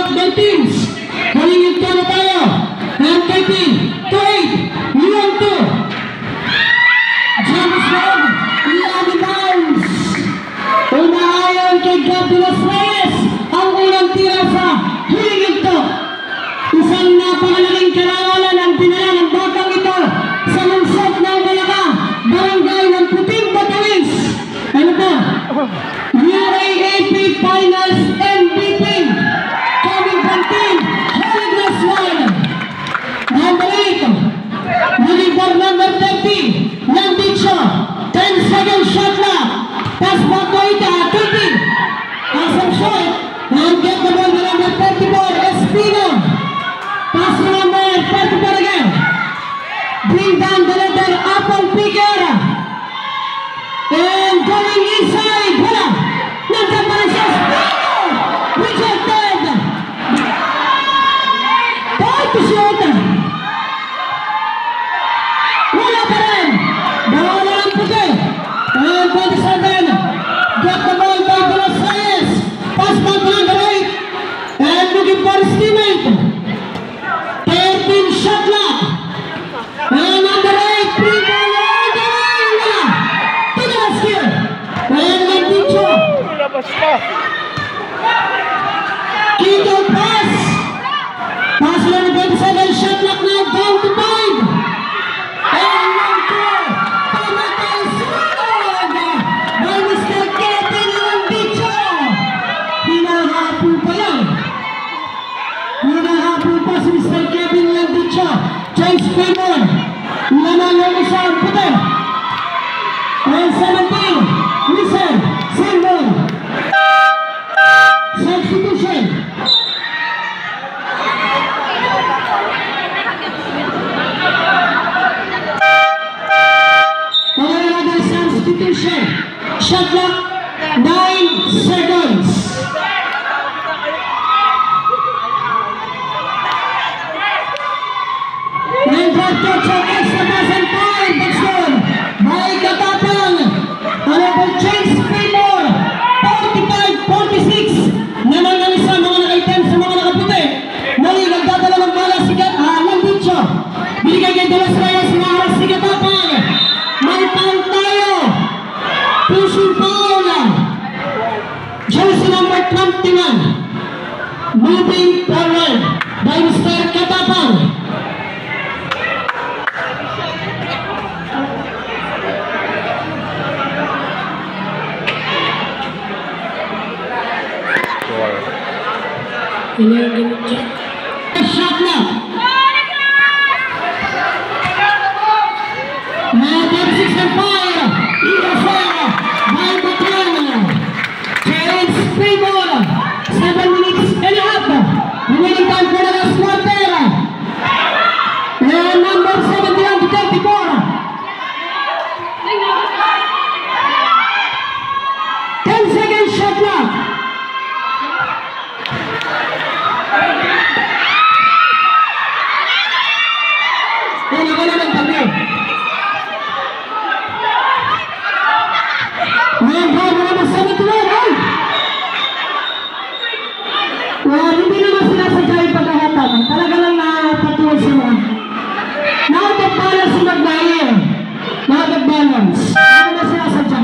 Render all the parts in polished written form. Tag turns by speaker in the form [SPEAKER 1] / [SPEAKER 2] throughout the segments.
[SPEAKER 1] up by teams. Huling yung na tayo. And 13, 2-8, Leon 2. James 1, Ian Bounce. Umaayon kay Gabriel Reyes. Ang unang tira sa huling yung isang napakalaking karawalan ang pinala ng batang ito sa lungsod ng Bulaga, barangay ng Puting Batawis. Ano po? UAAP Finals MVP coming from team Holy Grace 1. Number 8, uniform number 30, Landicho. 10 seconds shot clock. Pass back to Ita, 30. Awesome shot. And get the ball to number 34, Espino. Pass to number 34 again. Bring down the letter Apple Picker. And going inside. Wala. Nandiyan pa rin siya. Espino. Rejected. Point to shoot. Wala pa rin. Bawala ng puti. And 27. Get the ball by Velas Reyes. Pass back to number 8. And looking for his teammate. 13 shot clock. And number 8, Primo Wala. To the rescue. And Landicho. Kito pass. Pass lang 27 shot clock now down to 5. And number 2. Pamatay sunod. By Mr. Kevin Landicho. Hinahapo pa yan. Hinahapo pa si Mr. Kevin Landicho. James Payton. Nanalo isang puti. And 17. Listen. Simon. Substitution. Another substitution. Shot clock 9 seconds. And Dr. Chokes the present time. That's good. By Katapang. Honorable James Paymore. 45-46. Naman ng isa mga naka-item sa mga nakaputi. Mali, nagdadala ng bala si Landicho. Binigay kay Velas Reyes. Naharas si Katapang. May foul tayo. Pushing foul. Jersey number 21. Moving forward by Mr. Katapang. Shot clock. Now 36 and 5. Interfere by Batran. James Paymore. 7 minutes and a half. Remaining time for the last quarter. And number 71 to 34. 10 seconds shot clock. Hindi naman sinasadya yung pagkahatan. Talaga lang napatuwa sila. Out of balance yung nagbayan. Out of balance. Ano na sinasadya?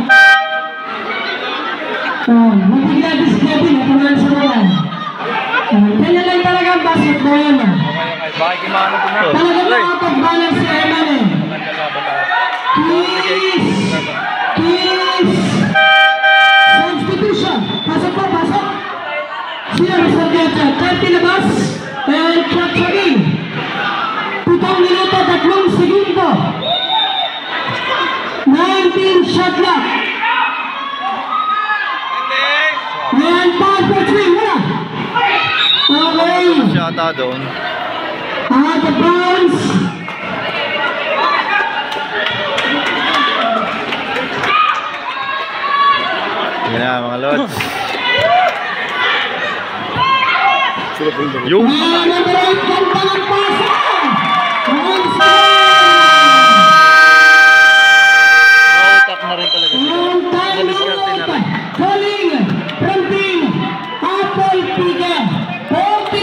[SPEAKER 1] Matigla si Kevin. Ito na sa naman. Kanya lang talaga ang basketball yan. Talaga lang out of balance si Eman eh. Kiss! Substitution. Pasok po, pasok. Sila Mr. Ketchup. 30 labas. And capture in. 7 minuto, 3 segundo. 19 shot clock. And 5 for 3. Wala. Okay.
[SPEAKER 2] Shota doon.
[SPEAKER 1] Out of bounds.
[SPEAKER 2] Yan na mga lods. Yung
[SPEAKER 1] Number 8, ganda ng pasa.
[SPEAKER 2] nautak na rin talaga sila. Nadiskarte na rin.
[SPEAKER 1] Calling from team Apple Picker. 40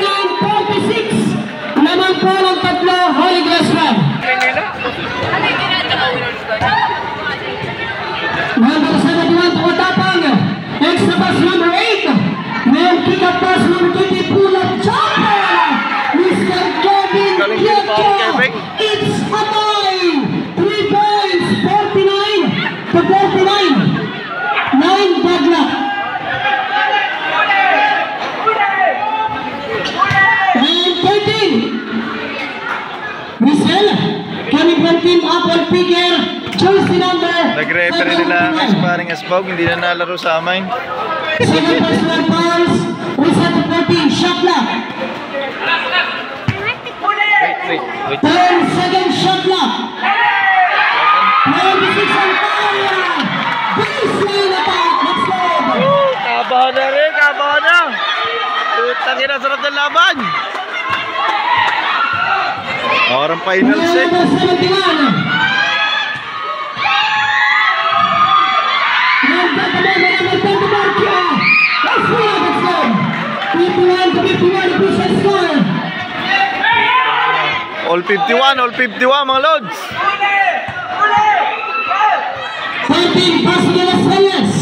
[SPEAKER 1] picker, jersey number.
[SPEAKER 2] Nag-referee nila ang sparring Esbog, hindi na nalaro sa amin.
[SPEAKER 1] Second personal fouls, reset to 14, shot clock.
[SPEAKER 2] Wait.
[SPEAKER 1] 10 second shot clock. 26 on fire. Baseline attack, let's go.
[SPEAKER 2] Kabahan na rin, kabahan na. Putang ina, sarap ng laban. Orang finals eh.
[SPEAKER 1] Number 71. Number 21. Let's go, let's go. 51 to 51, official score.
[SPEAKER 2] All 51 mga lods.
[SPEAKER 1] 13, pass to Las Vegas.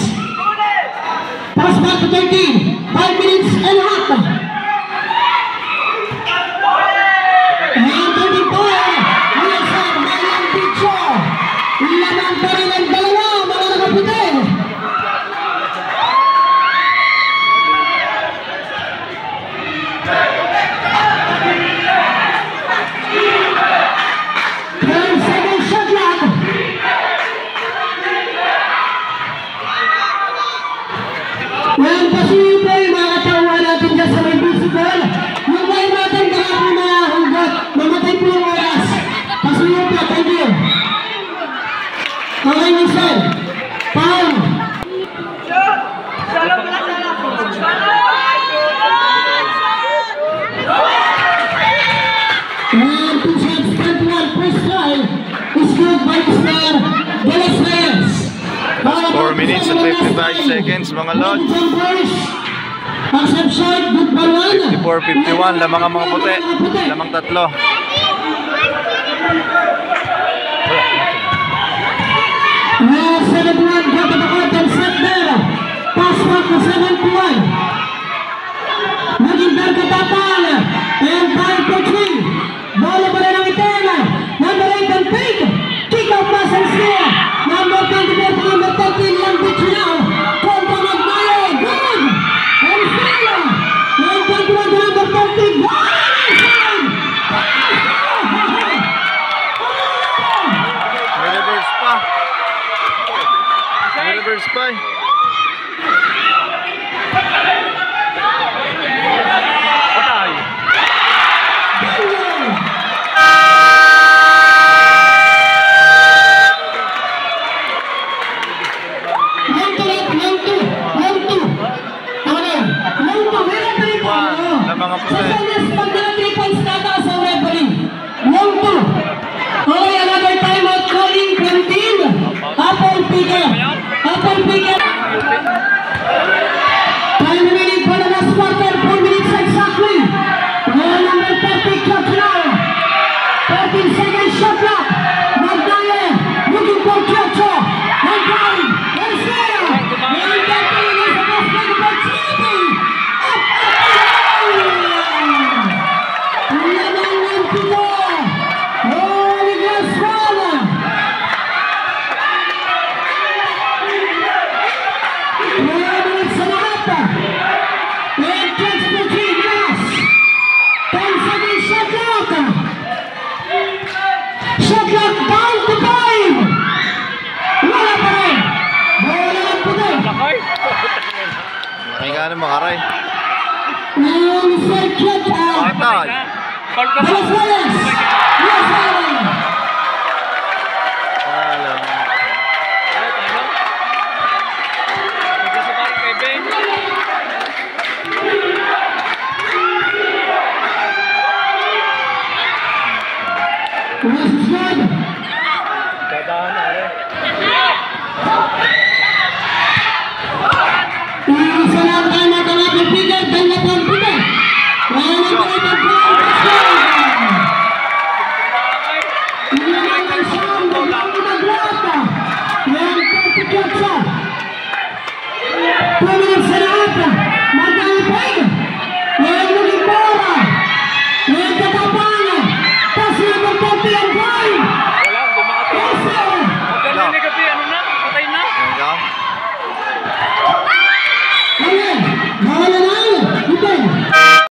[SPEAKER 1] Pass back to 13. 5 minutes and a half. And 34. Wilson, Marian Picho. Lamang pa rin ang dalawa, mga nakaputi. Well, posible mga katawan natin dyan sa may visible. Yung kayo natin kahapon na hanggat mamatay po yung oras. Posible po, thank you. Okay, Michelle. Paul. And 2 shots, 21 first try is good by the star De Las Reyes.
[SPEAKER 2] 4 minutes and 55 seconds mga lods. 54-51, lamang ang mga puti. Lamang tatlo.
[SPEAKER 1] Pass back to 71. Naging berkatapal. And 5 for 3. Bola pa rin ang itela. Number 8 and Pig. Kick out pass and steal. Number 24 to number 13. Young Bitch now. Kontra Magnayo. Good. And steal. And 21 to number 13.
[SPEAKER 2] May reverse pa. May reverse pa eh. Mga puti.
[SPEAKER 1] Pag nila 3 points tataas ang referee. 1-2. Okay, another timeout calling from team. Apple Picker. Apple Picker. Time remaining for the last quarter. 4 minutes exactly. Well, number 30, clock now. 13 seconds shot clock. Magnaye. Looking for Kyoto. Magnaye. There's there. And that is the best play for Chile.
[SPEAKER 2] Laki nga ng makaray. Patay. Alam.
[SPEAKER 1] Two minutes